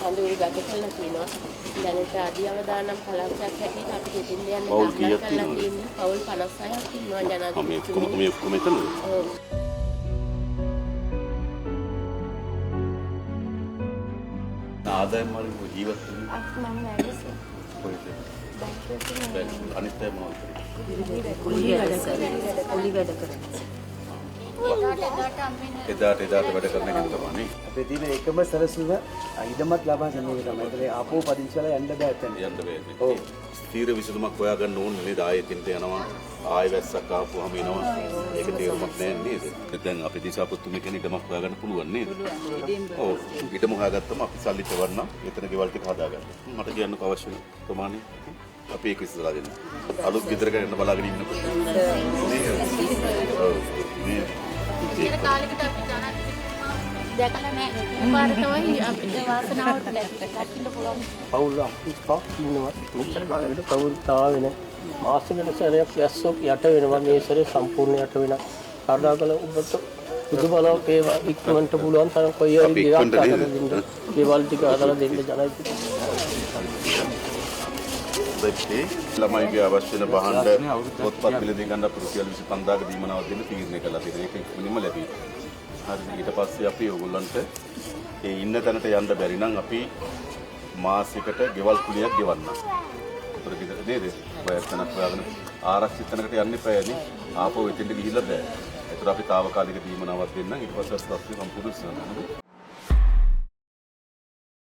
කඳවුරු ගත කරලා තියෙනවා. දැනට අධි අවදානම් කලාපයක් හැටියට අපි දෙතින් යන දාලා කරලා තියෙන්නේ පවුල් 56ක් ඉන්නවා ජනාධිපතිතුමනි. මේ ඔක්කොම එතනද? ඔව්. ආදායම් වලින් ජීවත් වෙන්නේ මම වැඩසෙ. කොහෙද? බැංකුවේ අනිත් අය මොනවද කරන්නේ? කුලි වැඩ කරන්නේ. එදාට වැඩ කරන එක තමයි. අපේ තියෙන එකම සැලසුම ඉඩමක් ලබා ගැනීම තමයි. ඒකේ ආපෝ පදිංචිලා යන්න බෑ එතන. යන්න බෑනේ. ඔව්. ස්ථීර විසඳුමක් හොයාගන්න ඕනේ නේද? ආයෙත් යනවා. ආයෙ වැස්සක් ආපුවාම එනවා. ඒක තේරුමක් නෑ නේද? දැන් අපි දිසාපොත්තුමේ කෙනෙක් ඉඩමක් හොයාගන්න පුළුවන් නේද? ඔව්. ඉඩම හොයාගත්තම අපි සල්ලි තවන්න එතන ගෙවල් ටික හදාගන්න. මට කියන්නකෝ අවශ්‍ය ප්‍රමාණය. අපි ඒක ඉස්සරහා දෙන්න. අලුත් ගෙදරක යන්න බලාගෙන ඉන්නකොට. ඔව්. මේ ඉතින් කාලෙකට අපි දැකලා නැහැ. පාර තමයි අපිට වාසනාවට ලැබෙන්න පුළුවන්. පවුල් අපිස්පා ඉන්නවා. මෙච්චර කාලෙකට පවුල් තාවෙන මාසෙකට සැරයක් වැස්සක් යට වෙනවා. මේ සැරේ සම්පූර්ණ යට වෙනවා. කරුණාකර ඔබට බුදු බලව ඒවා ඉක්මනට පුළුවන් තරම් කොයි හරි ගෙවල් ටික හදලා දෙන්න ජනයිති. දෙකේ ළමයිගේ අවශ්‍ය වෙන බහඬ පොත්පත් මිලදී ගන්න රුපියල් 25000ක දීමනාවක් දෙන්න තීරණය කළා තියෙනවා. ඒක ඉක්මනින්ම ලැබී. හරි ඊට පස්සේ අපි ඕගොල්ලන්ට ඒ ඉන්න තැනට යන්න බැරි නම් අපි මාසයකට ගෙවල් කුලියක් ගෙවන්න. උතර ගෙදර නේද? ඔයත්තනක් හොයාගෙන ආරක්ෂිත තැනකට යන්න එපායනේ. ආපහු එතෙන්ට ගිහිල්ලා බෑ. ඒතර අපි తాවකාලික දීමනාවක් දෙන්නම්. ඊට පස්සේ සම්පූර්ණ සම්පූර්ණ